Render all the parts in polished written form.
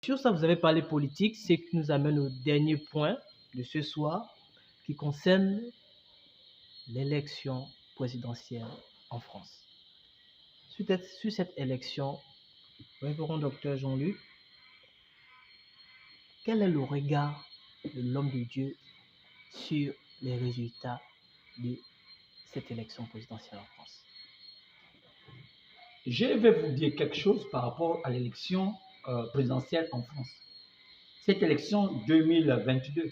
Sur ça, vous avez parlé politique, ce qui nous amène au dernier point de ce soir, qui concerne l'élection présidentielle en France. Sur cette élection, révérend docteur Jean-Luc, quel est le regard de l'homme de Dieu sur les résultats de cette élection présidentielle en France? Je vais vous dire quelque chose par rapport à l'élection présidentielle en France. Cette élection 2022.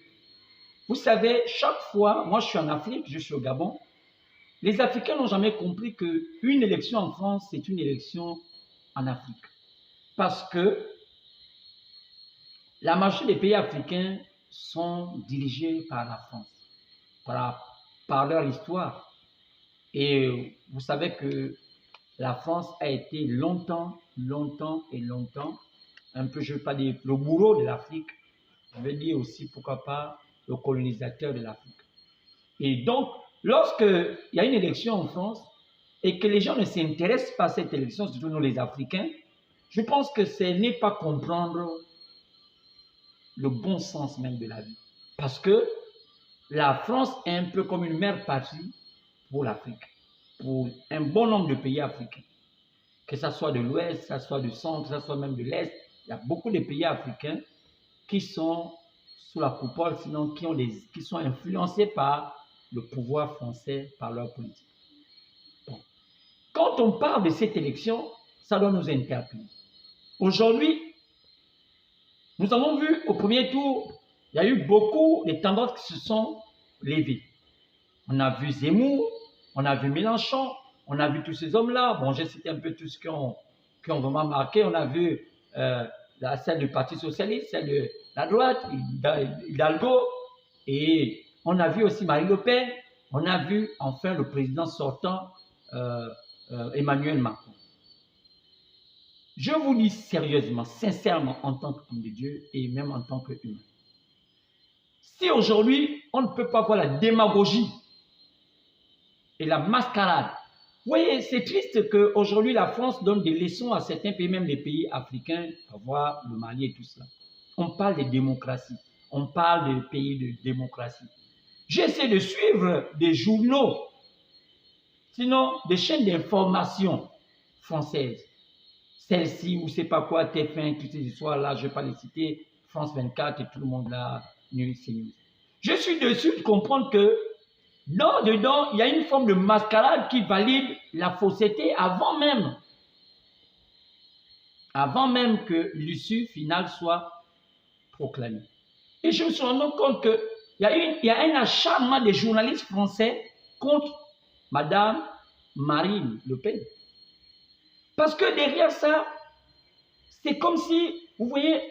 Vous savez, chaque fois, moi je suis en Afrique, je suis au Gabon, les Africains n'ont jamais compris qu'une élection en France, c'est une élection en Afrique. Parce que la majorité des pays africains sont dirigés par la France, par leur histoire. Et vous savez que la France a été longtemps, un peu, je ne veux pas dire le bourreau de l'Afrique, je veux dire aussi, pourquoi pas, le colonisateur de l'Afrique. Et donc, lorsqu'il y a une élection en France et que les gens ne s'intéressent pas à cette élection, surtout nous les Africains, je pense que ce n'est pas comprendre le bon sens même de la vie. Parce que la France est un peu comme une mère patrie pour l'Afrique, pour un bon nombre de pays africains. Que ce soit de l'Ouest, que ce soit du Centre, que ce soit même de l'Est, il y a beaucoup de pays africains qui sont sous la coupole, sinon qui sont influencés par le pouvoir français, par leur politique. Bon. Quand on parle de cette élection, ça doit nous interpeller. Aujourd'hui, nous avons vu au premier tour, il y a eu beaucoup de tendances qui se sont levées. On a vu Zemmour, on a vu Mélenchon, on a vu tous ces hommes-là. Bon, j'ai cité un peu tous ceux qui ont vraiment marqué. On a vu celle du Parti Socialiste, celle de la droite, Hidalgo, et on a vu aussi Marine Le Pen. On a vu enfin le président sortant, Emmanuel Macron. Je vous dis sérieusement, sincèrement, en tant qu'homme de Dieu et même en tant qu'humain. Si aujourd'hui, on ne peut pas voir la démagogie et la mascarade, vous voyez, c'est triste qu'aujourd'hui, la France donne des leçons à certains pays, même les pays africains, à voir le Mali et tout cela. On parle de démocratie, on parle de pays de démocratie. J'essaie de suivre des journaux, sinon des chaînes d'information françaises. Celle-ci, ou je ne sais pas quoi, TF1, toutes ces histoires-là, je ne vais pas les citer, France 24 et tout le monde là, News. Je suis dessus de comprendre que dedans, il y a une forme de mascarade qui valide la fausseté avant même que l'issue finale soit proclamée. Et je me suis rendu compte qu'il y a un acharnement des journalistes français contre Madame Marine Le Pen. Parce que derrière ça, c'est comme si, vous voyez,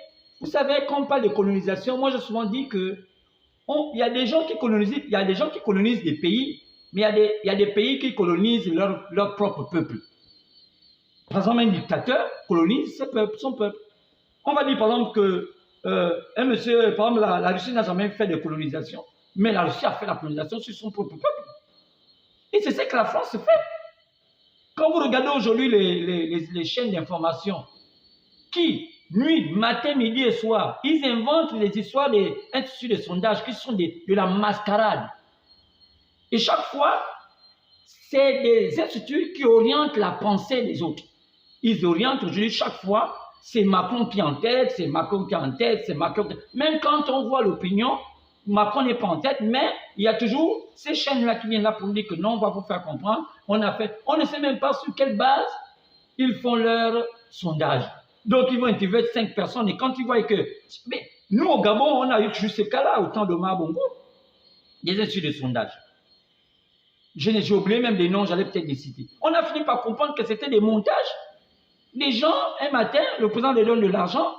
vous savez, quand on parle de colonisation, moi j'ai souvent dit que il y a des gens qui colonisent des pays, mais il y a des pays qui colonisent leur propre peuple. Par exemple, un dictateur colonise son peuple. On va dire par exemple que un monsieur, par exemple, la Russie n'a jamais fait de colonisation, mais la Russie a fait la colonisation sur son propre peuple. Et c'est ce que la France fait. Quand vous regardez aujourd'hui les chaînes d'information, qui, nuit, matin, midi et soir, ils inventent les histoires des instituts de sondage qui sont de la mascarade. Et chaque fois, c'est des instituts qui orientent la pensée des autres. Ils orientent aujourd'hui chaque fois, c'est Macron qui est en tête, c'est Macron qui est en tête, c'est Macron. Même quand on voit l'opinion, Macron n'est pas en tête, mais il y a toujours ces chaînes-là qui viennent là pour dire que non, on va vous faire comprendre. On ne sait même pas sur quelle base ils font leur sondage. Donc, ils vont interviewer 5 personnes et quand ils voient que... Mais nous, au Gabon, on a eu juste ce cas-là, au temps de Mabongo, des instituts de sondage. J'ai oublié même des noms, j'allais peut-être les citer. On a fini par comprendre que c'était des montages. Les gens, un matin, le président leur donne de l'argent,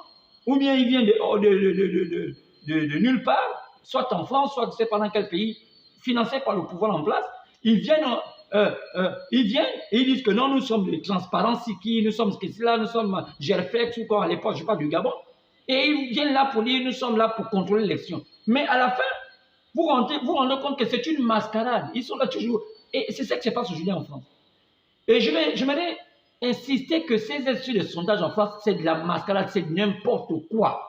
ou bien il vient de nulle part, soit en France, soit je ne sais pas dans quel pays, financé par le pouvoir en place. Ils viennent et ils disent que non, nous sommes les transparents Siki, nous sommes ce que c'est là, nous sommes Gerflex ou quoi à l'époque, je parle du Gabon. Et ils viennent là pour dire nous sommes là pour contrôler l'élection. Mais à la fin, vous vous rendez compte que c'est une mascarade. Ils sont là toujours. Et c'est ça qui se passe aujourd'hui en France. Et j'aimerais insister que ces instituts de sondage en France, c'est de la mascarade, c'est n'importe quoi.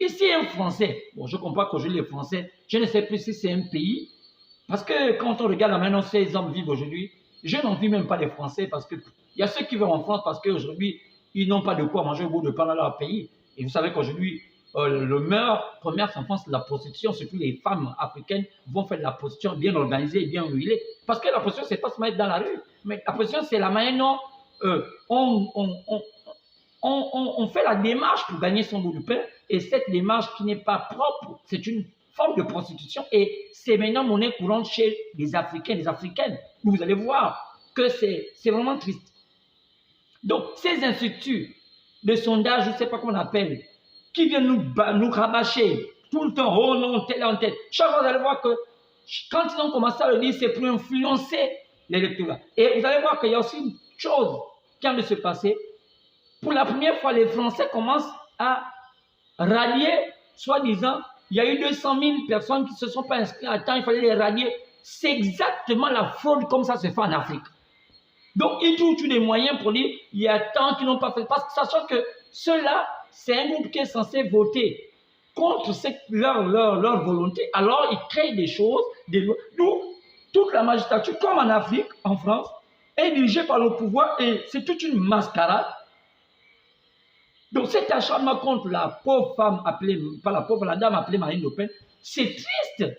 Ici, un Français, bon, je comprends qu'aujourd'hui, les Français, je ne sais plus si c'est un pays, parce que quand on regarde là maintenant, ces hommes vivent aujourd'hui, je n'envie même pas les Français, parce qu'il y a ceux qui vivent en France parce qu'aujourd'hui, ils n'ont pas de quoi manger au bout de pain dans leur pays. Et vous savez qu'aujourd'hui, le meilleur commerce en France, c'est la prostitution, surtout les femmes africaines vont faire de la prostitution bien organisée et bien huilée. Parce que la prostitution, c'est pas se mettre dans la rue, mais la prostitution, c'est la manière dont on fait la démarche pour gagner son bout de pain, et cette démarche qui n'est pas propre, c'est une forme de prostitution, et c'est maintenant monnaie courante chez les Africains, les Africaines. Vous allez voir que c'est vraiment triste. Donc, ces instituts de sondage, je ne sais pas comment on appelle, qui viennent nous rabâcher tout le temps, oh non, tel en tête. Chaque fois, vous allez voir que quand ils ont commencé à le dire, c'est pour influencer l'électorat. Et vous allez voir qu'il y a aussi une chose qui vient de se passer. Pour la première fois, les Français commencent à rallier, soi-disant, il y a eu 200 000 personnes qui ne se sont pas inscrites à temps, il fallait les rallier. C'est exactement la fraude comme ça se fait en Afrique. Donc, ils trouvent tous des moyens pour dire, il y a tant qui n'ont pas fait. Parce que sachant que ceux-là, c'est un groupe qui est censé voter contre leur volonté. Alors, ils créent des choses, des lois. Donc, toute la magistrature, comme en Afrique, en France, est dirigée par le pouvoir et c'est toute une mascarade. Donc, cet acharnement contre la pauvre femme appelée, pas la pauvre, la dame appelée Marine Le Pen, c'est triste.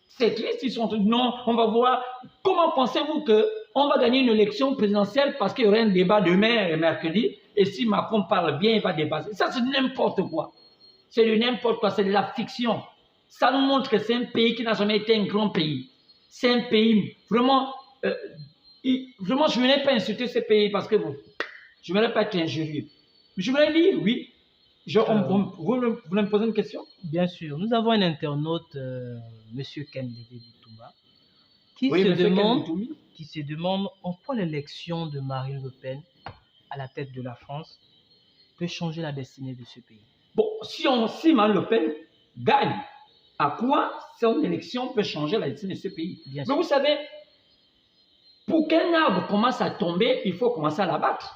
C'est triste, ils sont non, on va voir. Comment pensez-vous qu'on va gagner une élection présidentielle parce qu'il y aurait un débat demain et mercredi, et si Macron parle bien, il va dépasser. Ça, c'est n'importe quoi. C'est de n'importe quoi, c'est de la fiction. Ça nous montre que c'est un pays qui n'a jamais été un grand pays. C'est un pays vraiment, vraiment, je ne voulais pas insulter ce pays parce que je ne voulais pas être injurieux. Mais je voulais dire, oui. Vous voulez me poser une question? Bien sûr. Nous avons un internaute, M. Ken Levé-Bitumba, qui se demande en quoi l'élection de Marine Le Pen à la tête de la France peut changer la destinée de ce pays. Bon, si Marine Le Pen gagne, à quoi son élection peut changer la destinée de ce pays? Mais vous savez, pour qu'un arbre commence à tomber, il faut commencer à l'abattre.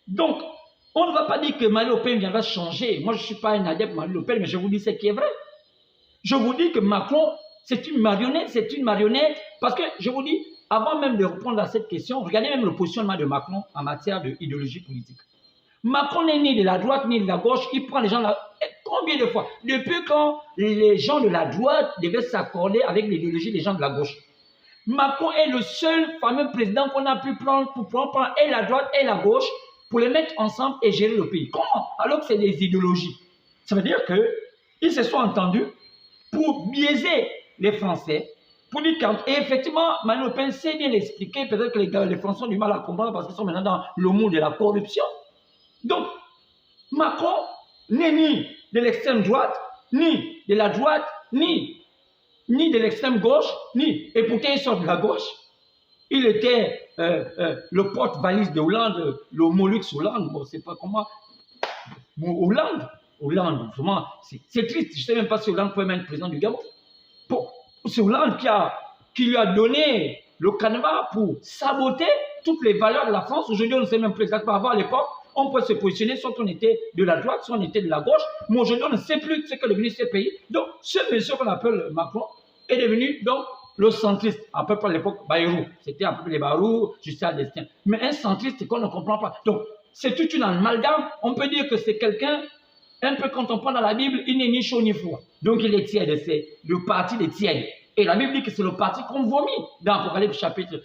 Donc, on ne va pas dire que Marine Le Pen viendra changer. Moi, je ne suis pas un adepte de Marine Le Pen, mais je vous dis ce qui est vrai. Je vous dis que Macron, c'est une marionnette, parce que je vous dis, avant même de répondre à cette question, regardez même le positionnement de Macron en matière d'idéologie politique. Macron n'est ni de la droite ni de la gauche, il prend les gens là. Combien de fois? Depuis quand les gens de la droite devaient s'accorder avec l'idéologie des gens de la gauche? Macron est le seul fameux président qu'on a pu prendre pour prendre et la droite et la gauche pour les mettre ensemble et gérer le pays. Comment? Alors que c'est des idéologies. Ça veut dire qu'ils se sont entendus pour biaiser les Français, pour dire et effectivement, Marine Le Pen sait bien l'expliquer, peut-être que les Français ont du mal à comprendre parce qu'ils sont maintenant dans le monde de la corruption. Donc, Macron n'est ni de l'extrême droite, ni de la droite, ni de l'extrême gauche, et pourtant il sort de la gauche. Il était le porte-valise de Hollande, le Molux Hollande, bon, c'est pas comment. Hollande, vraiment, c'est triste. Je ne sais même pas si Hollande peut même être président du Gabon. Bon, c'est Hollande qui lui a donné le canevas pour saboter toutes les valeurs de la France. Aujourd'hui, on ne sait même plus exactement. Avant, à l'époque, on pouvait se positionner, soit on était de la droite, soit on était de la gauche. Mais aujourd'hui, on ne sait plus ce qu'est devenu ce pays. Donc, ce monsieur qu'on appelle Macron est devenu donc le centriste, à peu près à l'époque Bayrou. C'était à peu près les Bayrou, jusqu'à Destin. Mais un centriste qu'on ne comprend pas. Donc, c'est toute une amalgame. On peut dire que c'est quelqu'un, un peu quand on prend dans la Bible, il n'est ni chaud ni froid. Donc, il est tiède, c'est le parti des tièdes. Et la Bible dit que c'est le parti qu'on vomit dans Apocalypse chapitre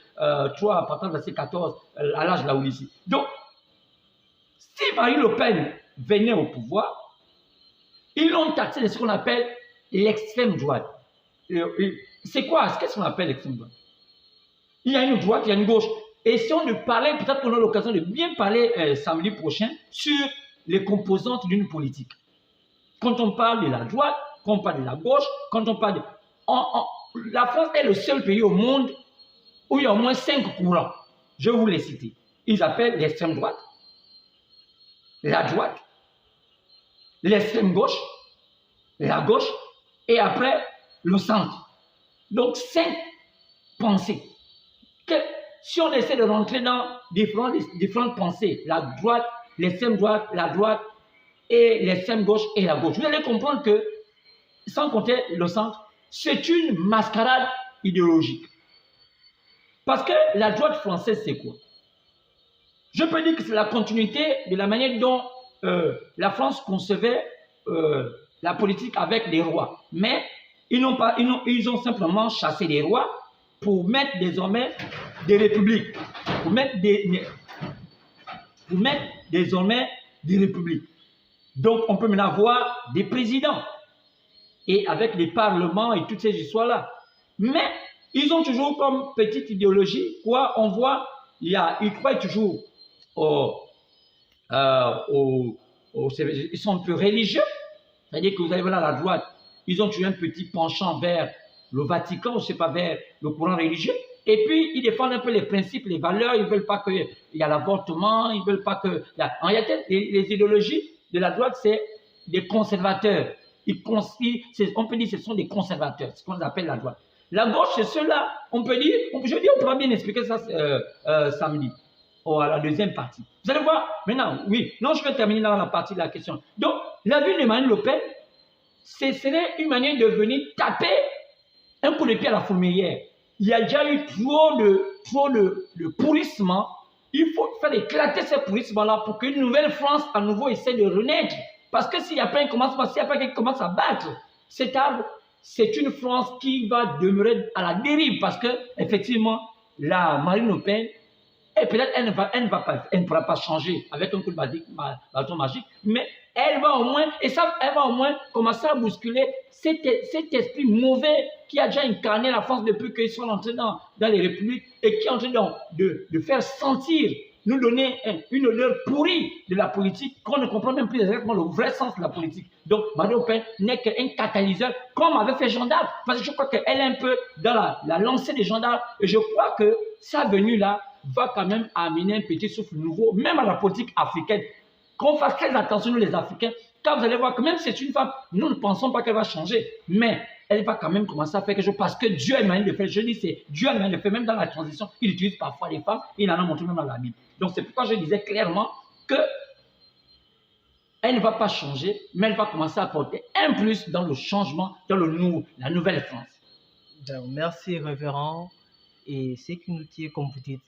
3, à partir du verset 14, à l'âge de la Odyssée. Donc, si Marine Le Pen venait au pouvoir, ils l'ont taxé de ce qu'on appelle l'extrême droite. C'est quoi? Qu'est-ce qu'on appelle l'extrême droite? Il y a une droite, il y a une gauche. Et si on parlait, peut-être qu'on a l'occasion de bien parler samedi prochain sur les composantes d'une politique. Quand on parle de la droite, quand on parle de la gauche, quand on parle de... la France est le seul pays au monde où il y a au moins 5 courants. Je vais vous les citer. Ils appellent l'extrême droite, la droite, l'extrême gauche, la gauche, et après, le centre. Donc, 5 pensées. si on essaie de rentrer dans différentes pensées, la droite, l'extrême droite, la droite et l'extrême gauche et la gauche, vous allez comprendre que, sans compter le centre, c'est une mascarade idéologique. Parce que la droite française, c'est quoi? Je peux dire que c'est la continuité de la manière dont la France concevait la politique avec les rois. Mais ils ont simplement chassé les rois pour mettre désormais des républiques. Pour mettre désormais des républiques. Donc, on peut maintenant avoir des présidents. Et avec les parlements et toutes ces histoires-là. Mais, ils ont toujours comme petite idéologie, quoi, on voit, ils croient toujours ils sont un peu religieux. C'est-à-dire que vous allez voir à la droite, ils ont toujours un petit penchant vers le Vatican, je ne sais pas, vers le courant religieux. Et puis, ils défendent un peu les principes, les valeurs. Ils ne veulent pas qu'il y ait l'avortement. Ils ne veulent pas que... En réalité, les idéologies de la droite, c'est des conservateurs. On peut dire que ce sont des conservateurs, c'est ce qu'on appelle la droite. La gauche, c'est ceux-là. On pourra bien expliquer ça samedi, à la deuxième partie. Vous allez voir, maintenant, oui. Non, je vais terminer dans la partie de la question. Donc, la vue de Marine Le Pen, ce serait une manière de venir taper un coup de pied à la fourmilière. Il y a déjà eu trop de pourrissement. Il faut faire éclater ce pourrissement-là pour qu'une nouvelle France, à nouveau, essaie de renaître. Parce que s'il n'y a pas un commencement, s'il n'y a pas quelqu'un qui commence à battre cet arbre, c'est une France qui va demeurer à la dérive. Parce que, effectivement, la Marine Le Pen, peut-être elle ne pourra pas changer avec un coup de bâton magique, mais elle va au moins commencer à bousculer cet esprit mauvais qui a déjà incarné la France depuis qu'ils sont entrés dans les républiques et qui est en train de faire sentir, nous donner une odeur pourrie de la politique qu'on ne comprend même plus exactement le vrai sens de la politique. Donc, Marine Le Pen n'est qu'un catalyseur, comme avait fait Jeanne d'Arc, parce que je crois qu'elle est un peu dans la lancée des Jeanne d'Arc, et je crois que sa venue-là va quand même amener un petit souffle nouveau, même à la politique africaine. Qu'on fasse très attention, nous les Africains, car vous allez voir que même si c'est une femme, nous ne pensons pas qu'elle va changer, mais elle va quand même commencer à faire quelque chose parce que Dieu a une manière de faire. Je dis, c'est Dieu a une manière de faire, même dans la transition, il utilise parfois les femmes, il en a montré même dans la Bible. Donc c'est pourquoi je disais clairement que elle ne va pas changer, mais elle va commencer à apporter un plus dans le changement, dans la nouvelle France. Donc, merci, révérend. Et ce qui nous tient, comme vous dites,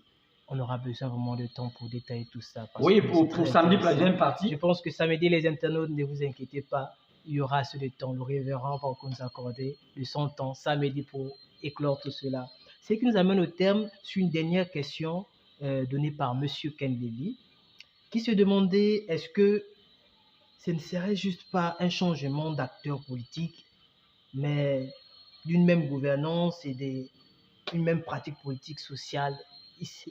on aura besoin vraiment de temps pour détailler tout ça. Oui, pour samedi, pour la deuxième partie. Je pense que samedi, les internautes, ne vous inquiétez pas, il y aura assez de temps. Le révérend va nous accorder de son temps samedi pour éclore tout cela. Ce qui nous amène au terme sur une dernière question donnée par M. Ken Levy, qui se demandait est-ce que ce ne serait juste pas un changement d'acteurs politiques, mais d'une même gouvernance et une même pratique politique sociale.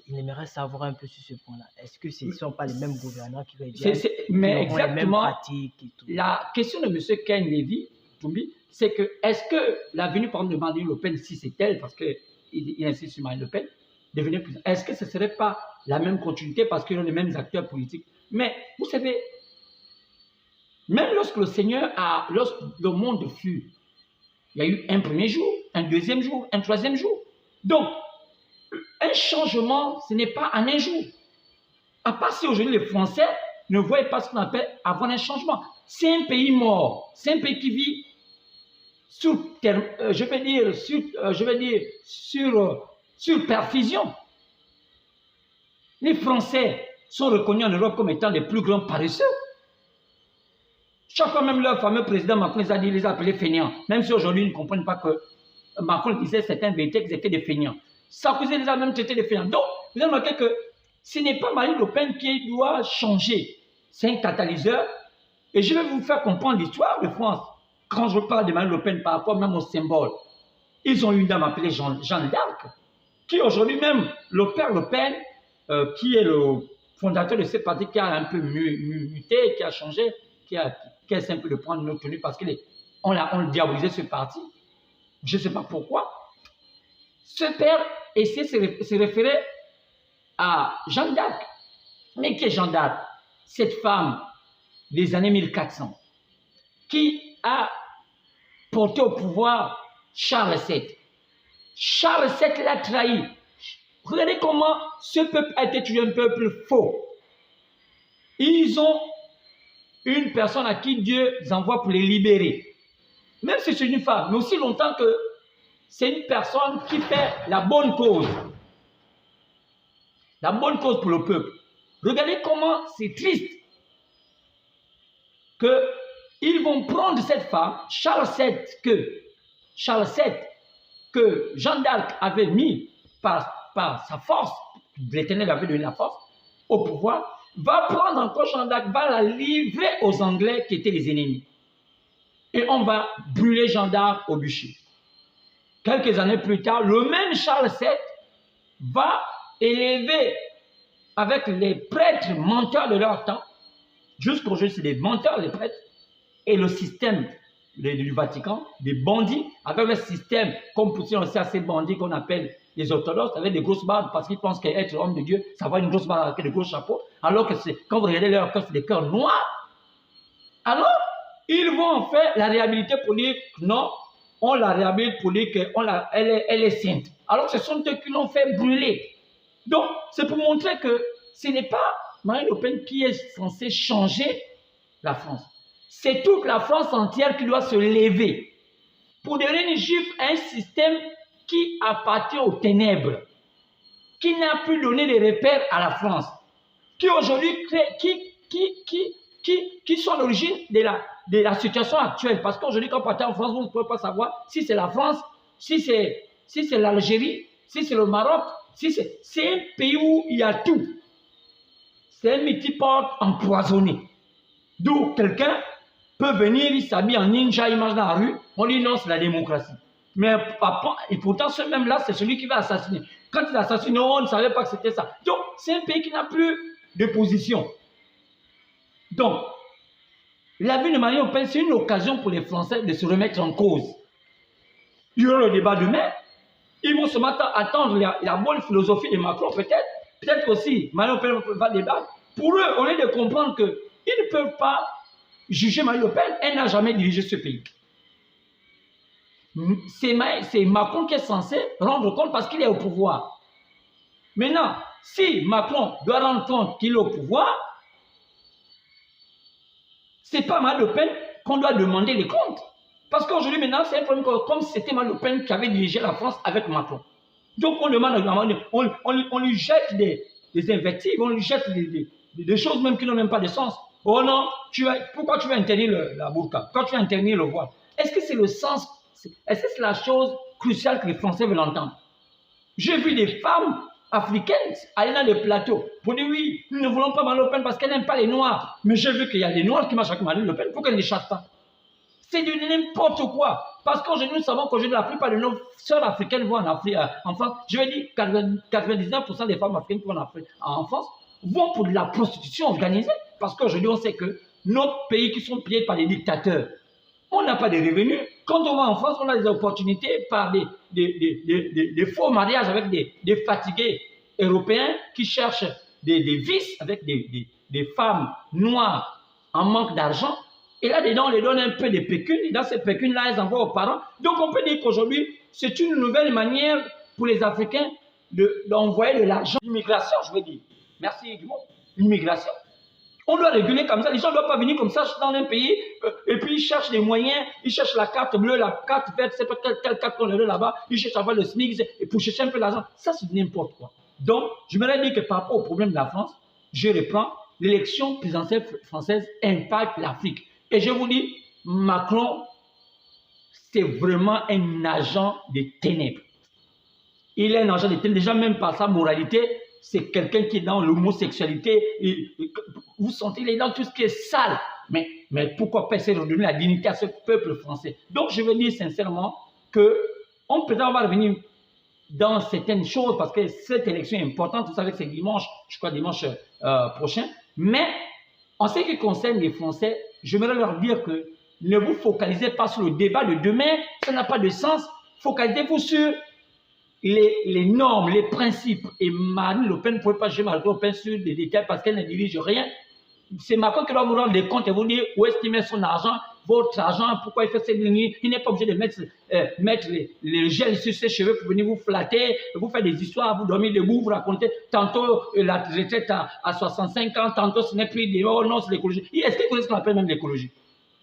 Il aimerait savoir un peu sur ce point-là. Est-ce que ce ne sont pas les mêmes gouvernants qui reviennent, mais exactement, les mêmes pratiques et tout. La question de M. Ken Levy, c'est que est-ce que la venue par exemple de Marine Le Pen, si c'est elle, parce qu'il insiste sur Marine Le Pen, devenir plus, est-ce que ce ne serait pas la même continuité parce qu'ils ont les mêmes acteurs politiques? Mais vous savez, même lorsque lorsque le monde fut, il y a eu un premier jour, un deuxième jour, un troisième jour. Donc, un changement, ce n'est pas en un jour. À part si aujourd'hui les Français ne voient pas ce qu'on appelle avoir un changement. C'est un pays mort. C'est un pays qui vit sur perfusion. Les Français sont reconnus en Europe comme étant les plus grands paresseux. Chaque fois, même leur fameux président Macron les a appelés feignants. Même si aujourd'hui ils ne comprennent pas que Macron disait certaines vérités qu'ils étaient des feignants. Sarkozy les a même traités de feignants. Donc, vous avez remarqué que ce n'est pas Marine Le Pen qui doit changer. C'est un catalyseur. Et je vais vous faire comprendre l'histoire de France. Quand je parle de Marine Le Pen par rapport même au symbole, ils ont une dame appelée Jeanne d'Arc, qui aujourd'hui même, le père Le Pen, qui est le fondateur de ce parti, qui a un peu muté, qui a changé, qui a essayé un peu de prendre notre tenue parce qu'on le diabolisait ce parti. Je ne sais pas pourquoi. Ce père essaie de se référer à Jeanne d'Arc. Mais qui est Jeanne d'Arc? Cette femme des années 1400 qui a porté au pouvoir Charles VII. Charles VII l'a trahi. Regardez comment ce peuple a été toujours un peuple faux. Ils ont une personne à qui Dieu les envoie pour les libérer. Même si c'est une femme, mais aussi longtemps que c'est une personne qui fait la bonne cause. La bonne cause pour le peuple. Regardez comment c'est triste qu'ils vont prendre cette femme, Charles VII, que Jeanne d'Arc avait mis par sa force, l'Éternel avait donné la force, au pouvoir, va prendre encore Jeanne d'Arc, va la livrer aux Anglais qui étaient les ennemis. Et on va brûler Jeanne d'Arc au bûcher. Quelques années plus tard, le même Charles VII va élever avec les prêtres menteurs de leur temps, jusqu'aujourd'hui c'est des menteurs les prêtres, et le système du Vatican, des bandits, avec le système, comme pour aussi à ces bandits qu'on appelle les orthodoxes, avec des grosses barbes, parce qu'ils pensent qu'être homme de Dieu, ça va une grosse barbe avec des gros chapeaux, alors que quand vous regardez leur cœur, c'est des cœurs noirs. Alors, ils vont en faire la réhabiliter pour dire non, on la réhabilite pour dire qu'elle est sainte. Alors ce sont eux qui l'ont fait brûler. Donc, c'est pour montrer que ce n'est pas Marine Le Pen qui est censée changer la France. C'est toute la France entière qui doit se lever pour donner une gifle à un système qui appartient aux ténèbres, qui n'a plus donné de repères à la France, qui aujourd'hui qui sont à l'origine de la situation actuelle. Parce qu'aujourd'hui, quand vous partez en France, vous ne pouvez pas savoir si c'est la France, si c'est l'Algérie, si c'est le Maroc, c'est un pays où il y a tout. C'est un multiport empoisonné. D'où quelqu'un peut venir, il s'habille en ninja, il marche dans la rue, on dit non, c'est la démocratie. Mais et pourtant, ce même-là, c'est celui qui va assassiner. Quand il assassine, on ne savait pas que c'était ça. Donc, c'est un pays qui n'a plus de position. Donc, la vie de Marine Le Pen, c'est une occasion pour les Français de se remettre en cause. Il y aura le débat demain. Ils vont se attendre la bonne philosophie de Macron, peut-être. Peut-être aussi, Marine Le Pen va débattre. Pour eux, au lieu de comprendre qu'ils ne peuvent pas juger Marine Le Pen, elle n'a jamais dirigé ce pays. C'est Macron qui est censé rendre compte parce qu'il est au pouvoir. Maintenant, si Macron doit rendre compte qu'il est au pouvoir, ce n'est pas Marine Le Pen qu'on doit demander les comptes. Parce qu'aujourd'hui, maintenant, c'est un problème comme si c'était Marine Le Pen qui avait dirigé la France avec Macron. Donc, on demande à Macron, on lui jette des invectives, on lui jette des choses même qui n'ont même pas de sens. Oh non, pourquoi tu veux interdire la burqa? Pourquoi tu veux interdire le voile? Est-ce que c'est le sens, est-ce que c'est la chose cruciale que les Français veulent entendre? J'ai vu des femmes africaines aller dans les plateaux pour dire oui, nous ne voulons pas Marine Le Pen parce qu'elle n'aime pas les Noirs. Mais j'ai vu qu'il y a des Noirs qui marchent avec Marine Le Pen, pourquoi elle ne les chasse pas? C'est du n'importe quoi. Parce qu'aujourd'hui, nous savons qu'aujourd'hui, la plupart de nos sœurs africaines vont en France. Je vais dire 99% des femmes africaines qui vont en France vont pour de la prostitution organisée. Parce qu'aujourd'hui, on sait que nos pays qui sont pillés par les dictateurs, on n'a pas de revenus. Quand on va en France, on a des opportunités par des faux mariages avec des fatigués européens qui cherchent des vices avec des femmes noires en manque d'argent. Et là-dedans, on les donne un peu de pécune. Et dans ces pécunes-là, elles envoient aux parents. Donc, on peut dire qu'aujourd'hui, c'est une nouvelle manière pour les Africains d'envoyer de l'argent. L'immigration, je veux dire. Merci du monde. L'immigration. On doit réguler comme ça. Les gens ne doivent pas venir comme ça dans un pays et puis ils cherchent des moyens. Ils cherchent la carte bleue, la carte verte, c'est pas quelle carte qu'on leur donne là-bas. Ils cherchent à avoir le SMIC et pour chercher un peu d'argent. Ça, c'est n'importe quoi. Donc, je me dire que par rapport au problème de la France, je reprends, l'élection présidentielle française impacte l'Afrique. Et je vous dis, Macron, c'est vraiment un agent des ténèbres. Il est un agent des ténèbres, déjà même par sa moralité, c'est quelqu'un qui est dans l'homosexualité. Vous sentez, il est dans tout ce qui est sale. Mais pourquoi pas essayer de redonner la dignité à ce peuple français? Donc je veux dire sincèrement qu'on peut avoir revenir dans certaines choses parce que cette élection est importante. Vous savez que c'est dimanche, je crois dimanche prochain. Mais en ce qui concerne les Français, j'aimerais leur dire que ne vous focalisez pas sur le débat de demain, ça n'a pas de sens. Focalisez-vous sur les normes, les principes. Et Marine Le Pen ne pouvait pas jouer Marine Le Pen sur des détails parce qu'elle ne dirige rien. C'est Macron qui doit vous rendre des comptes et vous dire où est-ce qu'il met son argent, votre argent, pourquoi il fait cette ligne. Il n'est pas obligé de mettre les gels sur ses cheveux pour venir vous flatter, vous faire des histoires, vous dormir debout, vous raconter tantôt la retraite à 65 ans, tantôt ce n'est plus des oh non, c'est l'écologie. Est-ce que vous connaissez ce qu'on appelle même l'écologie?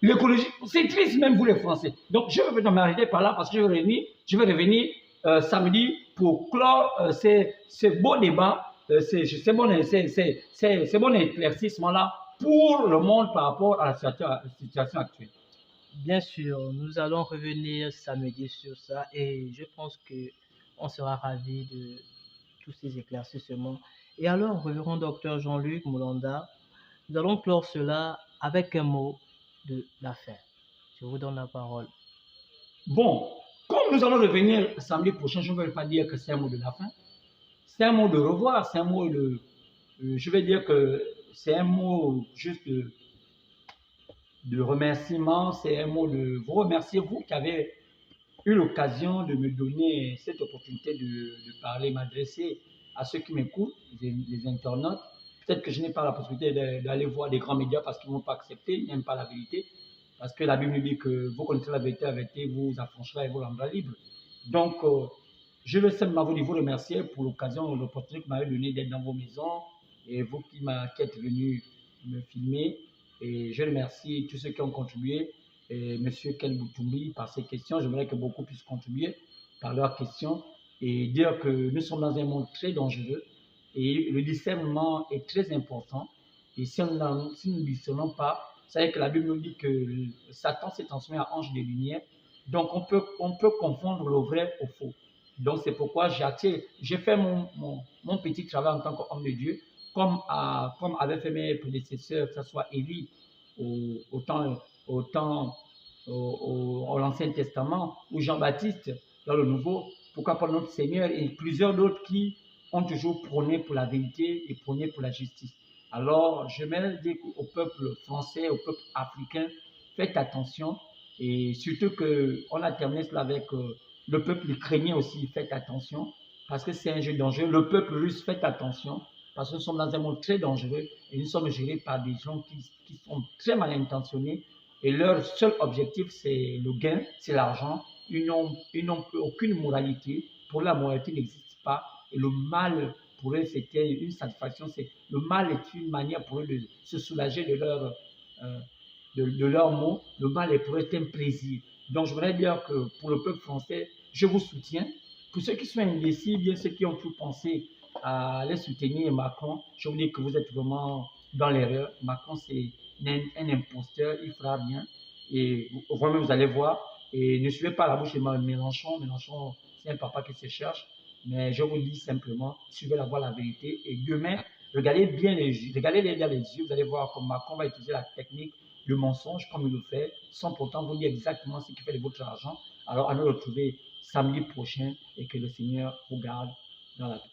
L'écologie, c'est triste même vous les Français. Donc je vais m'arrêter par là parce que je vais revenir samedi pour clore ces beaux débats, ces bons éclaircissements-là pour le monde par rapport à la situation actuelle. Bien sûr, nous allons revenir samedi sur ça et je pense qu'on sera ravis de tous ces éclaircissements. Et alors, reverrons docteur Jean-Luc Moulanda. Nous allons clore cela avec un mot de la fin. Je vous donne la parole. Bon, comme nous allons revenir samedi prochain, je ne vais pas dire que c'est un mot de la fin. C'est un mot de revoir, c'est un mot de... je vais dire que c'est un mot juste de remerciement, c'est un mot de vous remercier, vous qui avez eu l'occasion de me donner cette opportunité de parler, m'adresser à ceux qui m'écoutent, les internautes. Peut-être que je n'ai pas la possibilité d'aller voir des grands médias parce qu'ils ne vont pas accepter, ils n'aiment pas la vérité. Parce que la Bible nous dit que vous connaissez la vérité vous affranchira et vous rendra libre. Donc, je veux simplement vous remercier pour l'occasion, l'opportunité que vous m'avez donnée d'être dans vos maisons et vous qui êtes venus me filmer. Et je remercie tous ceux qui ont contribué. Et M. Ken Boutoumbi, par ses questions, j'aimerais que beaucoup puissent contribuer par leurs questions et dire que nous sommes dans un monde très dangereux et le discernement est très important. Et si nous ne discernons pas, vous savez que la Bible nous dit que Satan s'est transformé en ange de lumière. Donc on peut confondre le vrai au faux. Donc c'est pourquoi j'ai fait mon petit travail en tant qu'homme de Dieu, comme avaient fait mes prédécesseurs, que ce soit Élie au l'Ancien Testament, ou Jean-Baptiste dans le Nouveau, pourquoi pas notre Seigneur et plusieurs d'autres qui ont toujours prôné pour la vérité et prôné pour la justice. Alors, je vais dire au peuple français, au peuple africain, faites attention et surtout qu'on a terminé cela avec le peuple ukrainien aussi, faites attention parce que c'est un jeu dangereux. Le peuple russe, faites attention parce que nous sommes dans un monde très dangereux et nous sommes gérés par des gens qui sont très mal intentionnés et leur seul objectif, c'est le gain, c'est l'argent. Ils n'ont aucune moralité. Pour eux, la moralité n'existe pas et le mal, pour eux, c'était une satisfaction. Le mal est une manière pour eux de se soulager de leurs maux. Le mal est pour eux un plaisir. Donc, je voudrais dire que pour le peuple français, je vous soutiens. Pour ceux qui sont indécis, bien ceux qui ont pu penser à les soutenir Macron, je vous dis que vous êtes vraiment dans l'erreur. Macron, c'est un imposteur, il fera rien. Et vous-même, vous allez voir. Et ne suivez pas la bouche de Mélenchon. Mélenchon, c'est un papa qui se cherche. Mais je vous dis simplement, suivez la voie, la vérité. Et demain, regardez bien regardez-les dans les yeux. Vous allez voir comme Macron va utiliser la technique, le mensonge, comme il le fait, sans pourtant vous dire exactement ce qui fait de votre argent. Alors, à nous retrouver samedi prochain et que le Seigneur vous garde dans la vie.